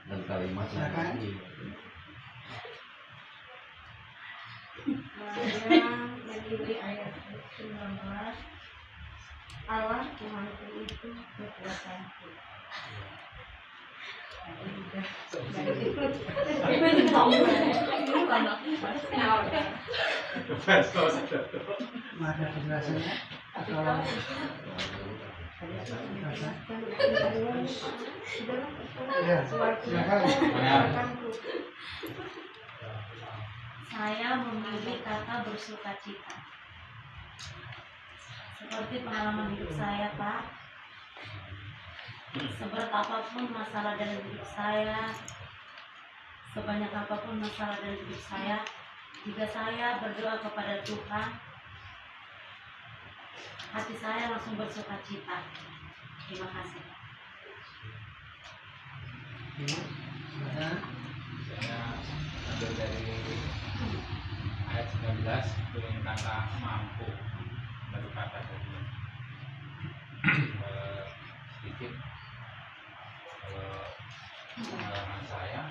dan kalimatnya lagi. Saya menilai ayat 19, Allah Tuhanku itu berkuasa. Ada penjelasannya atau ya, silakan. Saya memilih kata bersukacita. Seperti pengalaman hidup saya, Pak. Seberat apapun masalah dalam hidup saya, sebanyak apapun masalah dalam hidup saya, jika saya berdoa kepada Tuhan, hati saya langsung bersukacita. Terima kasih. Saya ambil dari ayat 19 dengan kata mampu, baru kata tadi sedikit pengalaman saya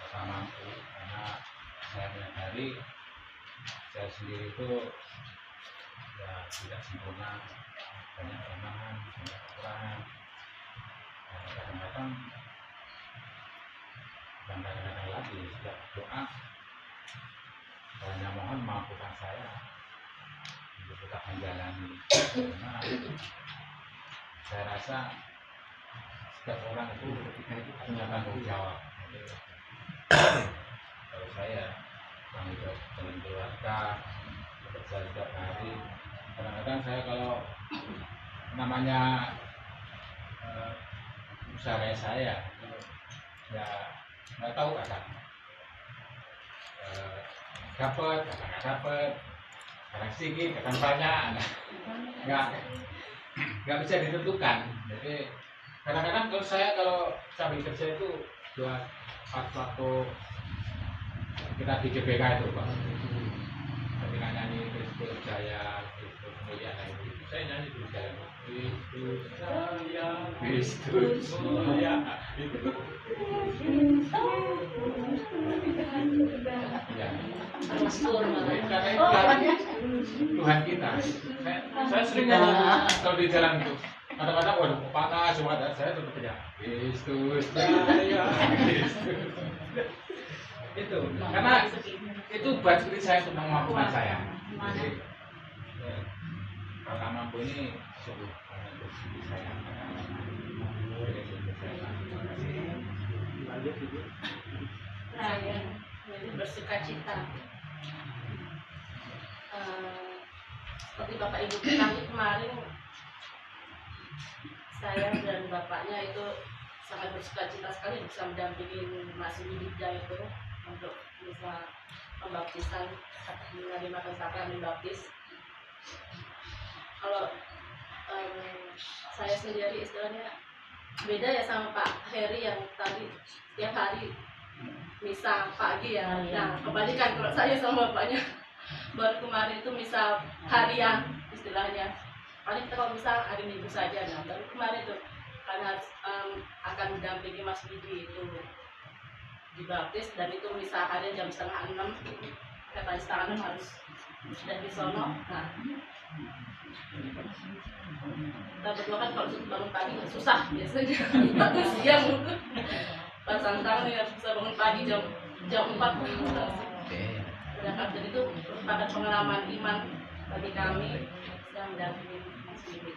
kata mampu, karena saya menyadari saya sendiri itu ya tidak sempurna, banyak kelemahan, banyak kekurangan, dan kadang-kadang dan kadang-kadang lagi setiap doa hanya mohon mampukan saya untuk tetap menjalani, karena saya rasa setiap orang itu punya tanggung jawab. Kalau saya tanggung jawab dengan keluarga, bekerja setiap hari, kadang-kadang saya kalau namanya usaha saya ya nggak tahu kadang dapat, kadang nggak dapat, kadang sedikit, kadang banyak, nggak bisa ditentukan. Jadi kadang-kadang kalau saya sambil kerja itu buat waktu kita di GBK itu Pak, ketika nyanyi Kristus Jaya, Kristus Mulia, itu saya nyanyi Kristus Jaya, Kristus Jaya, Kristus Mulia, itu ya, karena Tuhan kita. Saya sering kalau di jalan itu kadang-kadang waduh panas cuma saya tetap aja Kristus Jaya, Kristus itu karena itu buat seperti saya untuk memampukan saya. Jadi kalau mampu ini sungguh untuk diri saya. Saya bersukacita. Seperti Bapak Ibu ketahui kemarin, saya dan bapaknya itu sangat bersukacita sekali bisa mendampingi Mas Widya itu untuk bisa pembaptisan, menerima sakramen baptis. Kalau saya sendiri istilahnya beda ya sama Pak Heri yang tadi setiap hari misa pagi ya. Nah kebalikan kalau saya sama bapaknya baru kemarin itu misa harian istilahnya. Paling kita kalau misa hari Minggu saja. Nah baru kemarin itu karena akan mendampingi Mas Widi itu dibaptis dan itu misa harian jam 5:30. Katanya 5:30 harus sudah di sono. Nah kita berdua kan kalau bangun pagi susah biasanya siang pasang tangan harus bisa bangun pagi jam 4. Jadi itu merupakan pengalaman iman bagi kami yang mendampingi Mas Widi.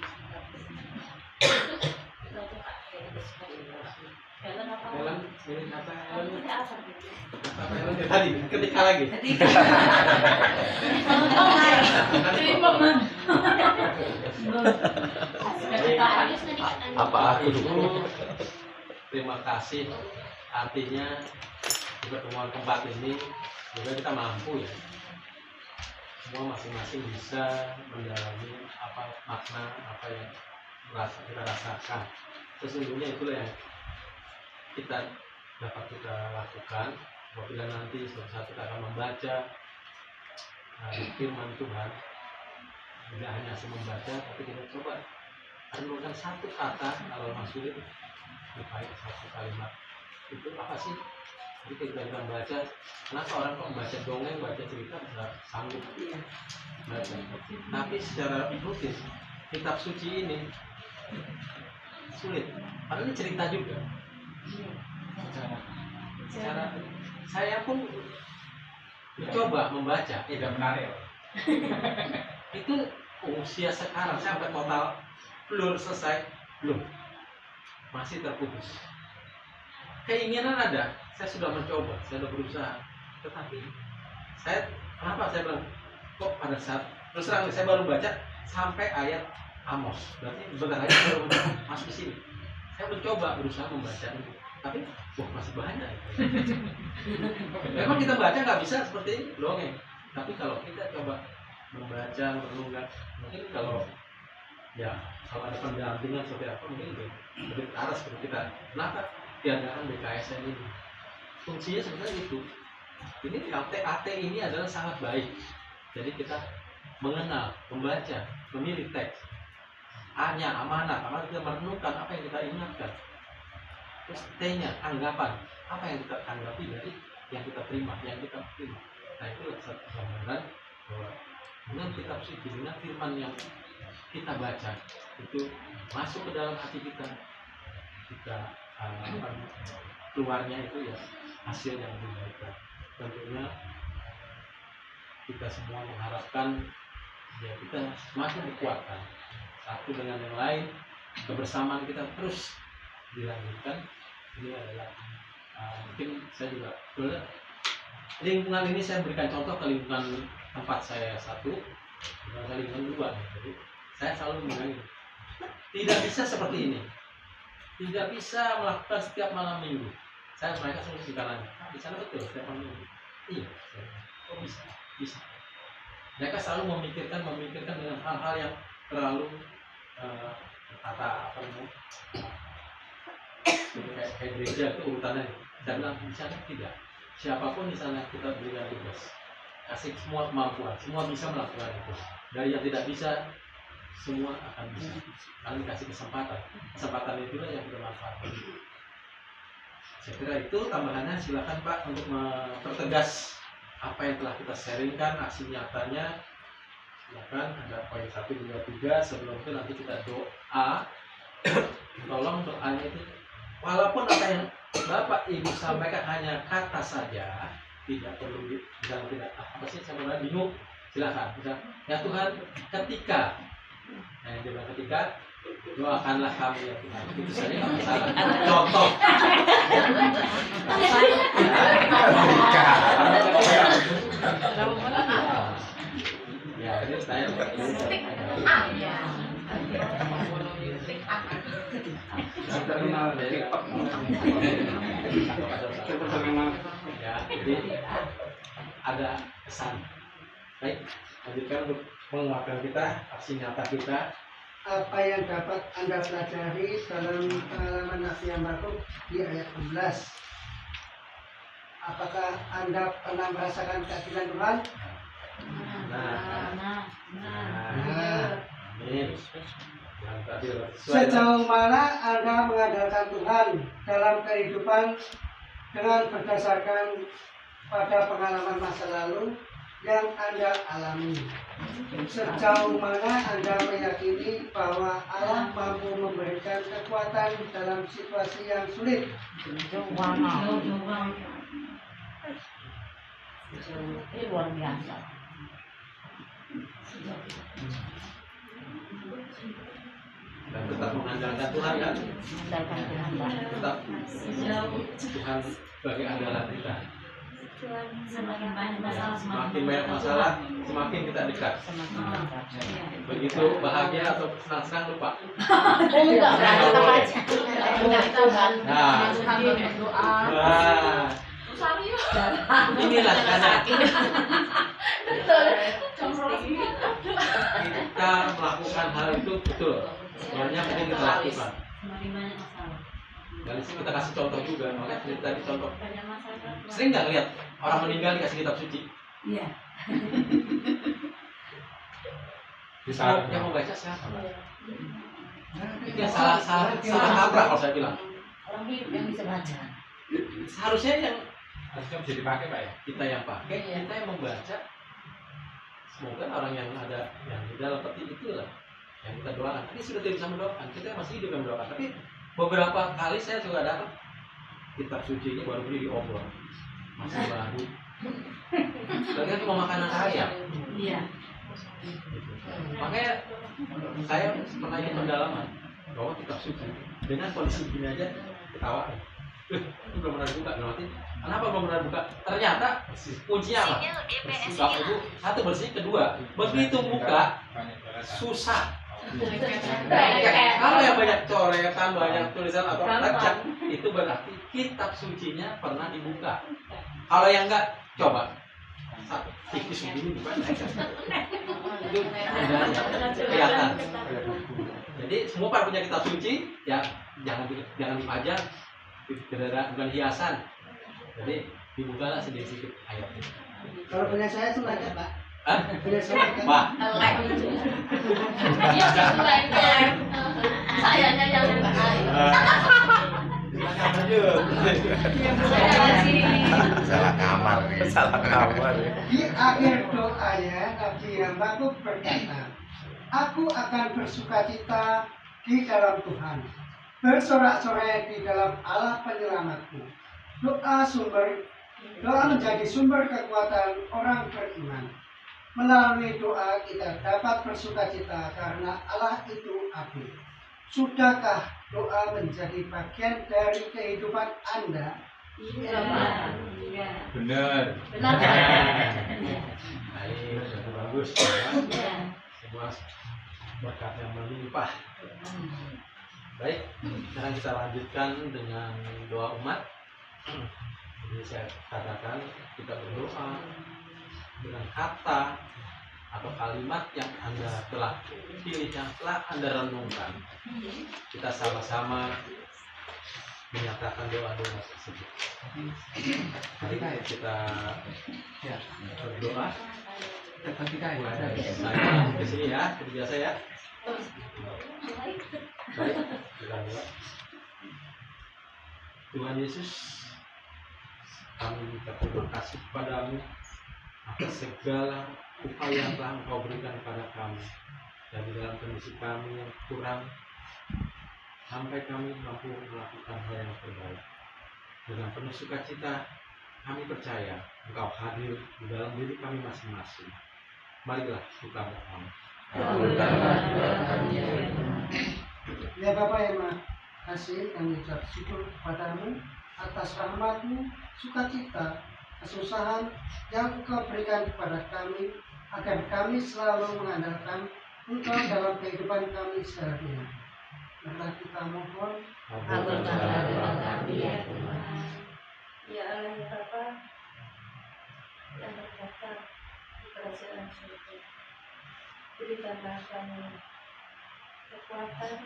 Tadi ketika lagi. Apa aku dulu? Terima kasih. Artinya di pertemuan tempat ini juga kita mampu ya. Semua masing-masing bisa mendalami apa makna apa yang kita rasakan. Sesungguhnya itulah yang kita dapat kita lakukan apabila nanti suatu saat kita akan membaca firman Tuhan. Tidak hanya membaca, tapi kita coba renungkan satu kata kalau Mas Yudit terkait satu kalimat itu apa sih? Jadi kita baca, kenapa orang kok membaca dongeng, baca cerita bisa sanggup baca. Tapi secara rutin kitab suci ini sulit. Padahal ini cerita juga. Secara saya pun mencoba membaca, tidak menarik. itu usia sekarang saya sampai total belum selesai, belum, masih terputus. Keinginan ada, saya sudah mencoba, saya sudah berusaha, tetapi kenapa saya bilang kok pada saat terus terang saya baru baca sampai ayat Amos, berarti bentar lagi baru masuk ke sini. Saya mencoba berusaha membaca itu, tapi masih banyak. Memang kita baca nggak bisa seperti dongeng, tapi kalau kita coba membaca, merenungkan, mungkin kalau ada pendampingan seperti apa, mungkin lebih ke arah seperti kita. Kenapa diadakan BKSN ini? Fungsinya sebenarnya itu. Ini TAT ini adalah sangat baik. Jadi kita mengenal, membaca, memilih teks. A-nya amanah, karena kita merenungkan apa yang kita ingatkan. Terus T-nya anggapan, apa yang kita tanggapi dari yang kita terima, Nah itu satu gambaran bahwa dengan kitab suci, dengan firman yang kita baca itu masuk ke dalam hati kita keluarnya itu ya hasil yang lebih baik. Tentunya kita semua mengharapkan ya kita semakin dikuatkan satu dengan yang lain, kebersamaan kita terus dilanjutkan. Ini adalah mungkin saya juga lingkungan ini saya berikan contoh ke lingkungan tempat saya satu, ke lingkungan dua. Jadi saya selalu bilang tidak bisa seperti ini, tidak bisa melakukan setiap malam minggu. Mereka selalu di kanan, di sana betul setiap malam minggu. Iya, kok bisa. Mereka selalu memikirkan dengan hal-hal yang terlalu kayak gereja itu urutannya. Saya bilang di sana tidak. Siapapun di sana kita berikan tugas, kasih semua kemampuan, semua bisa melakukan itu. Dari yang tidak bisa, semua akan bisa. Kalian kasih kesempatan itulah yang bermanfaat. Saya kira itu tambahannya. Silakan Pak untuk mempertegas apa yang telah kita sharingkan, aksi nyatanya. Silakan, ada poin 1, 2, 3. Sebelum itu nanti kita doa. Tolong doanya itu, walaupun apa yang Bapak Ibu sampaikan hanya kata saja, tidak perlu tidak apa sih saya bingung. Silakan, ya Tuhan, ketika doakanlah kami ya Tuhan. Itu saja nggak masalah. Contoh. Ya, ini saya. Terkenal dari Ya, jadi ada kesan. Baik, lanjutkan untuk menguatkan kita, aksi nyata kita. apa yang dapat Anda pelajari dalam pengalaman Nabi Yakub di ayat 16? Apakah Anda pernah merasakan keadilan Tuhan? Amin. Sejauh mana Anda mengandalkan Tuhan dalam kehidupan dengan berdasarkan pada pengalaman masa lalu yang Anda alami? Sejauh mana Anda meyakini bahwa Allah mampu memberikan kekuatan dalam situasi yang sulit? Ini luar biasa. Dan tetap mengandalkan Tuhan kan? Mengandalkan Tuhan. Tetap Tuhan sebagai andalan kita. Semakin banyak masalah, Semakin banyak masalah, semakin kita dekat. semakin dekat. Begitu bahagia atau senang-senang lupa. Enggak, tetap aja. Tuhan. Nah, Tuhan berdoa. wah, Serius. inilah karena Betul. kita melakukan hal itu betul. Sebenarnya mungkin kita lakukan. Semakin banyak masalah. Dan kita kasih contoh juga, makanya cerita di contoh. Banyak masalah. Sering nggak lihat orang meninggal dikasih kitab suci? Iya. Bisa. Yang mau baca siapa? Itu yang salah kaprah kalau saya bilang. Orang hidup yang bisa baca. seharusnya yang Harusnya bisa dipakai Pak ya. kita yang pakai, kita yang membaca. Semoga orang yang ada yang di dalam peti itulah yang kita doakan. Tadi sudah tidak bisa mendoakan, kita masih hidup yang mendoakan. Tapi beberapa kali saya juga dapat kitab suci ini baru beli di obor, masih baru. Lagian cuma makanan ayam. Iya. Makanya saya pernah ikut pendalaman bahwa kitab suci dengan kondisi begini aja ketawa. Itu belum pernah dibuka, berarti kenapa belum pernah dibuka? Ternyata kuncinya apa? Bapak Ibu, satu bersih, kedua begitu buka susah. Kalau yang banyak coretan, banyak tulisan atau lecet, itu berarti kitab sucinya pernah dibuka. Kalau yang enggak, coba tipis begini bukan? Itu kelihatan. Jadi semua para punya kitab suci, ya jangan dipajang, bukan hiasan. Jadi dibukalah sedikit-sedikit ayatnya. Kalau punya saya sengaja Pak. Hah? Punya saya kan. Wah, Iya, sayanya yang Salah kamar nih. Salah kamar ya. Di akhir doanya Nabi Yakub berkata, aku akan bersukacita di dalam Tuhan, bersorak-sorai di dalam Allah penyelamatku. Doa menjadi sumber kekuatan orang beriman. Melalui doa kita dapat bersukacita karena Allah itu adil. Sudahkah doa menjadi bagian dari kehidupan Anda? Iya. Bener. Benar. baik, bagus. Iya. Semua berkat yang melimpah. Baik, sekarang kita lanjutkan dengan doa umat. Jadi saya katakan kita berdoa dengan kata atau kalimat yang Anda telah pilih, yang telah Anda renungkan. Kita sama-sama menyatakan doa-doa tersebut. Mari kita berdoa. Saya ke sini ya, seperti biasa ya. Baik, kita doa. Tuhan Yesus, kami minta terima kasih kepadamu atas segala upaya yang telah Engkau berikan kepada kami. Dan di dalam kondisi kami yang kurang, sampai kami mampu melakukan hal yang terbaik. Dengan penuh sukacita, kami percaya Engkau hadir di dalam diri kami masing-masing. Marilah kita mohon. Ya Bapak yang Maha Kasih, kami ucap syukur kepadamu atas rahmat-Mu, sukacita, kesusahan yang Engkau berikan kepada kami, agar kami selalu mengandalkan Engkau dalam kehidupan kami sehari-hari. Marilah kita mohon. Kabulkanlah doa kami ya Tuhan. Ya Allah ya Bapa yang berkata di kerajaan surga, berikanlah kami kekuatan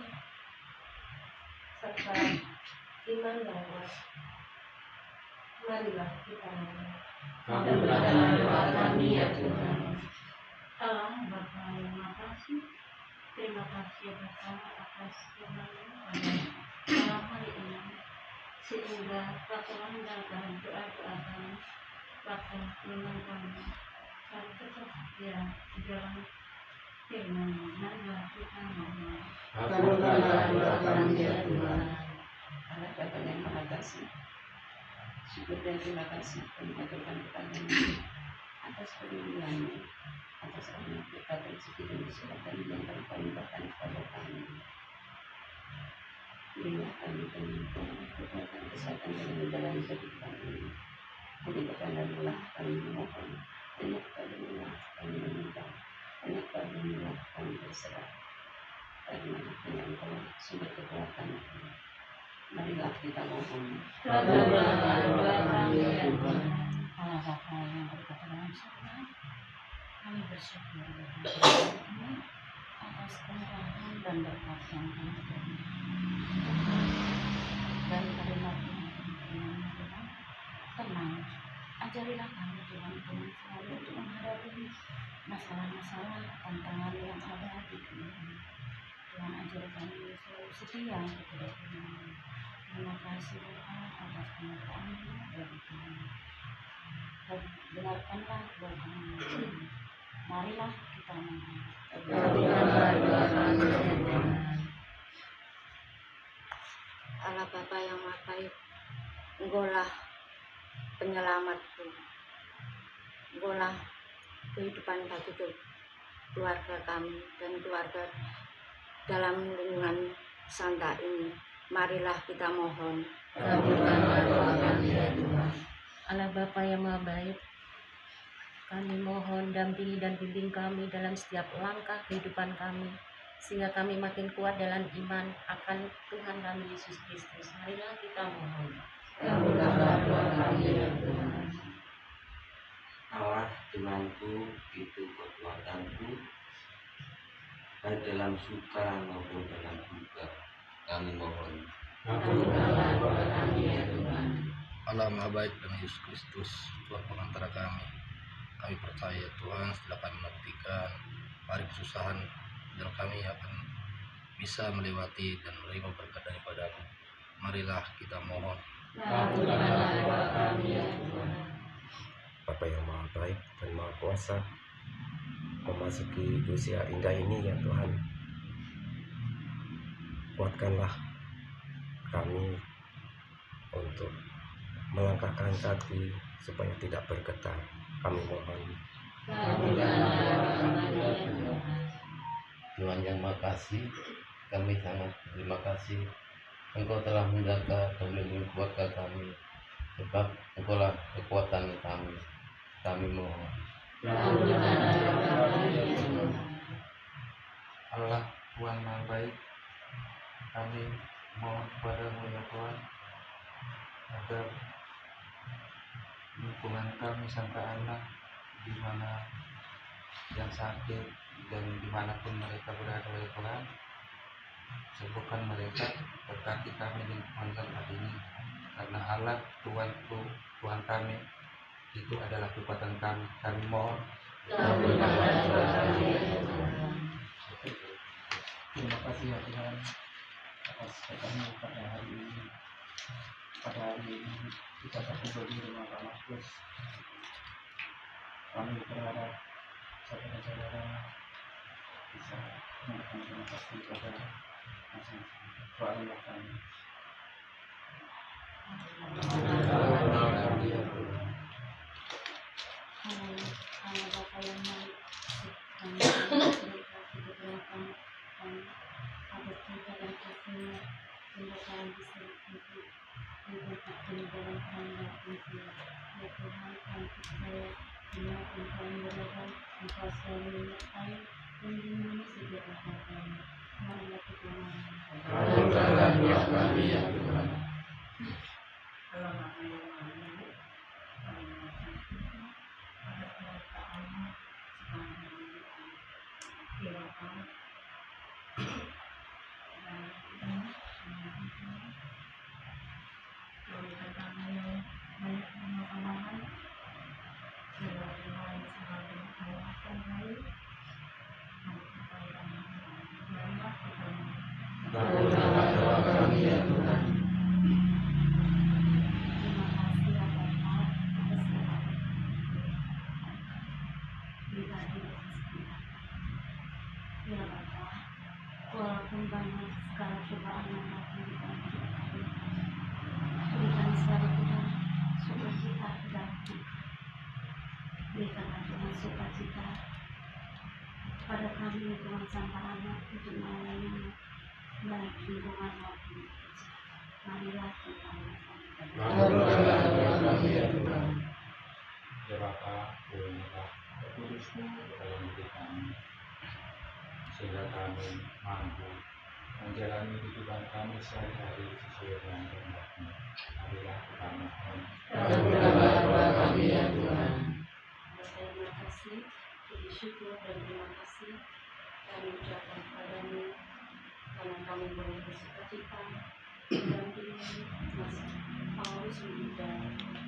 serta iman yang kuat. Marilah kita mohon. Kabulkanlah doa kami ya Tuhan. Allah Bapa yang Maha Kasih, terima kasih Bapa atas firman-Mu pada malam hari ini, sehingga telah mendengarkan doa-doa kami, bahkan iman kami tetap setia di dalam firman-Mu. Marilah kita mohon. Kabulkanlah doa kami ya Tuhan. Allah Bapa yang Maha Kasih, syukur dan terima kasih kami aturkan kepada-Mu atas perlindungan-Mu, atas rahmat berkat rezeki dan kesehatan yang Engkau limpahkan kepada kami. Berilah kami kekuatan kesehatan dalam menjalani kehidupan ini. Hanya kepada-Mu kami memohon, hanya kepada-Mu kami meminta, hanya kepada-Mu kami berserah. Karena hanya Engkau sumber kekuatan kami. Marilah kita mohon. Kabulkanlah doa kami ya Tuhan. Allah Bapa yang berkata dalam surga, kami bersyukur atas kemurahan dan berkat yang kami terima. Dan kalimat yang kami terima Tuhan, tenang, ajarilah kami Tuhan dengan selalu untuk menghadapi masalah-masalah, tantangan yang ada di dunia ini. Tuhan, ajari kami selalu setia kepada Tuhan. Terima kasih Tuhan atas permintaan bagi kami. Dan benarkanlah doa kami. Marilah kita mohon. Kabulkanlah doa kami ya Tuhan. Allah Bapa yang Maha Baik, Engkaulah penyelamatku, Engkaulah kehidupan bagi keluarga kami dan keluarga dalam lingkungan Santa ini. Marilah kita mohon. Kabulkanlah doa kami ya Tuhan. Allah Bapa yang Maha Baik, kami mohon dampingi dan bimbing kami dalam setiap langkah kehidupan kami, sehingga kami makin kuat dalam iman akan Tuhan kami Yesus Kristus. Marilah kita mohon. Kabulkanlah doa kami ya Tuhan. Allah Tuhanku, itu kekuatanku, baik dalam suka maupun dalam duka. Kami mohon. Kabulkanlah doa kami ya Tuhan. Allah Maha Baik dan Yesus Kristus, Tuhan pengantara kami. Kami percaya Tuhan setelah kami menantikan hari kesusahan, dan kami akan bisa melewati dan menerima berkat daripada-Mu. Marilah kita mohon. Kabulkanlah doa kami ya Tuhan. Bapa yang Maha Baik dan Maha Kuasa, memasuki usia indah ini ya Tuhan, kuatkanlah kami untuk melangkahkan kaki supaya tidak bergetar. Kami mohon. Kabulkanlah doa kami ya Tuhan. Tuhan yang Maha Kasih, kami sangat terima kasih Engkau telah menjaga dan melindungi keluarga kami, sebab Engkaulah kekuatan kami. Kami mohon. Kabulkanlah doa kami ya Tuhan. Allah Tuhan Maha Baik, kami mohon kepada-Mu ya Tuhan, agar lingkungan kami Santa Ana, di mana yang sakit dan dimanapun mereka berada ya Tuhan, sembuhkan mereka, berkati kami di lingkungan tempat ini, karena Allah Tuhanku, Tuhan kami, itu adalah kekuatan kami. Kami mohon. Kabulkanlah doa kami ya Tuhan. Terima kasih ya Tuhan atas kami pada hari ini. Pada hari ini kita berkumpul di rumah Pak Markus. Kami berharap saudara-saudara bisa memberikan terima kasih kepada masing-masing. Doakanlah kami. Allah Bapa yang baik, kami berdoa kepada kami agar cinta dan kasih-Nya sehingga kami bisa untuk menempatkan dalam tanda Injil. Ya Tuhan, kami percaya dimanapun kami berada, Engkau selalu menyertai dan melindungi setiap langkah kami. Marilah kita mohon. Kabulkanlah doa kami ya Tuhan. Allah Bapa yang Maha Baik, kami menyerahkan kita pada keluarga Allah sekarang dan di akhir. Ya Bapa, berikan kami banyak pengalaman, segala yang selalu mengalahkan baik, dan kebaikan marilah kita mohon. Kabulkanlah doa kami ya Tuhan. Terima kasih ya Bapa atas segala pribadi dan sekitar. Ya Bapa, walaupun banyak segala cobaan yang makin diberikan, berikan selalu Tuhan sukacita dalam hidup. Berikanlah Tuhan sukacita pada kami lingkungan Santa Ana untuk melayani baik lingkungan maupun gereja. Marilah kita mohon. Kabulkanlah doa kami ya Tuhan. Ya Bapa, bolehlah bertulismu dalam diri kami, sehingga kami mampu menjalani kehidupan kami sehari-hari sesuai dengan kehendak-Mu. Marilah kita mohon. Kabulkanlah doa kami ya Tuhan. Terima kasih, puji syukur dan terima kasih kami ucapkan kepadamu karena kami boleh bersukacita mendampingi Mas Paulus Yuda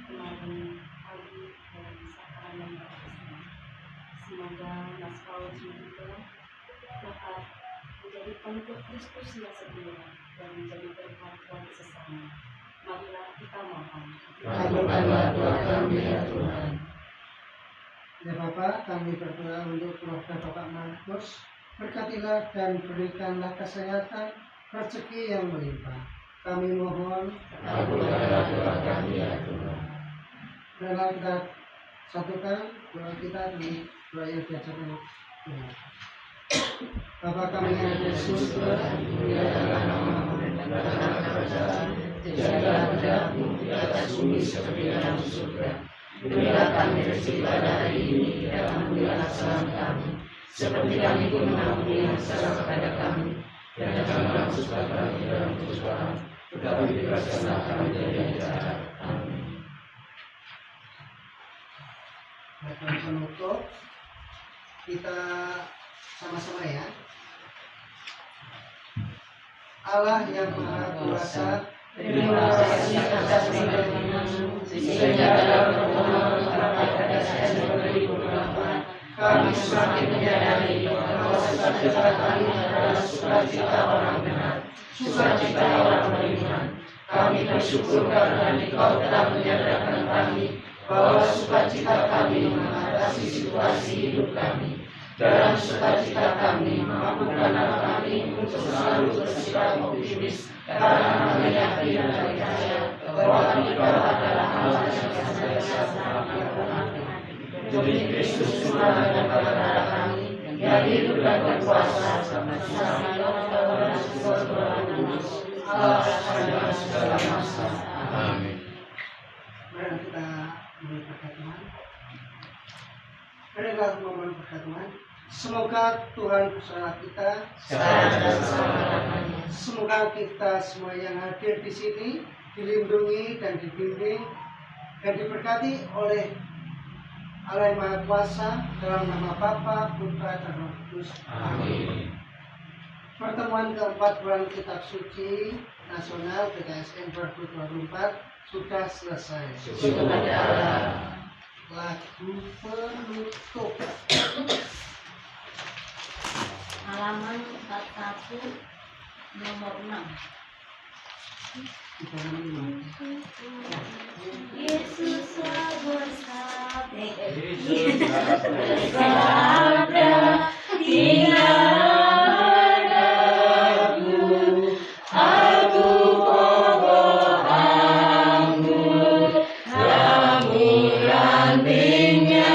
kemarin pagi dalam sakaran dan baptisma. Semoga Mas Paulus Yuda dapat menjadi pengikut Kristus yang setia dan menjadi berkat bagi sesama. marilah kita mohon. Kabulkanlah doa kami ya Tuhan. Ya Bapa, kami berdoa untuk keluarga Bapak Markus. Berkatilah dan berikanlah kesehatan, rezeki yang melimpah. Kami mohon. Kabulkanlah doa kami ya Tuhan. Dalam kita satukan doa kita dengan doa yang diajarkan Tuhan. Bapa kami yang ada di surga, Dimuliakanlah namamu, datanglah kerajaan, jadilah kehendakmu di atas bumi seperti dalam surga. Berilah kami rezeki pada hari ini, dan ampunilah kesalahan kami, seperti kami pun mengampuni yang salah kepada kami. Dan janganlah masukkan kami dalam pencobaan, tetapi bebaskanlah kami dari yang jahat. Amin. dan penutup kita sama-sama ya. Allah yang Maha Kuasa, Terima kasih atas pertolonganmu, sehingga dalam permohonan kepada saya sebagai pengakuan, kami semakin menyadari bahwa sukacita kami adalah sukacita orang benar, sukacita orang beriman. Kami bersyukur karena Engkau telah menyadarkan kami bahwa sukacita kami mengatasi situasi hidup kami. Dalam sukacita kami, mampukanlah kami untuk selalu bersikap optimis karena meyakini dan percaya bahwa Engkau adalah Allah yang senantiasa menyertai. Demi Kristus Tuhan dan Bapa kami, yang hidup dan berkuasa bersama Allah dan Roh Kudus, Allah sepanjang segala masa. Amin. mari kita mulai pertemuan. Marilah memohon pertemuan. Semoga Tuhan bersama kita. Semoga kita semua yang hadir di sini dilindungi dan dibimbing dan diberkati oleh Allah yang Maha Kuasa dalam nama Bapa, Putra, dan Roh Kudus. Amin. Pertemuan keempat bulan Kitab Suci Nasional PKSN 2024 sudah selesai. Lagu penutup. Halaman 41 nomor 6. Yesus bersabda, tinggal padaku, aku pokok anggur, kamu rantingnya.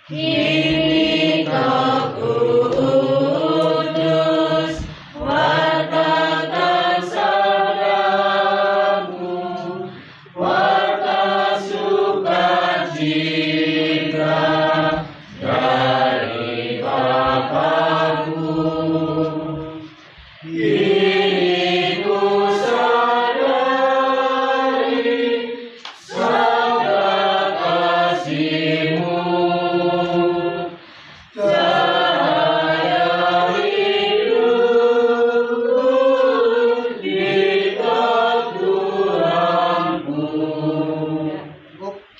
Kini kau kudus, wartakan sabdamu, warta sukacita dari Bapa-Ku. Kini ku sadari sabda kasih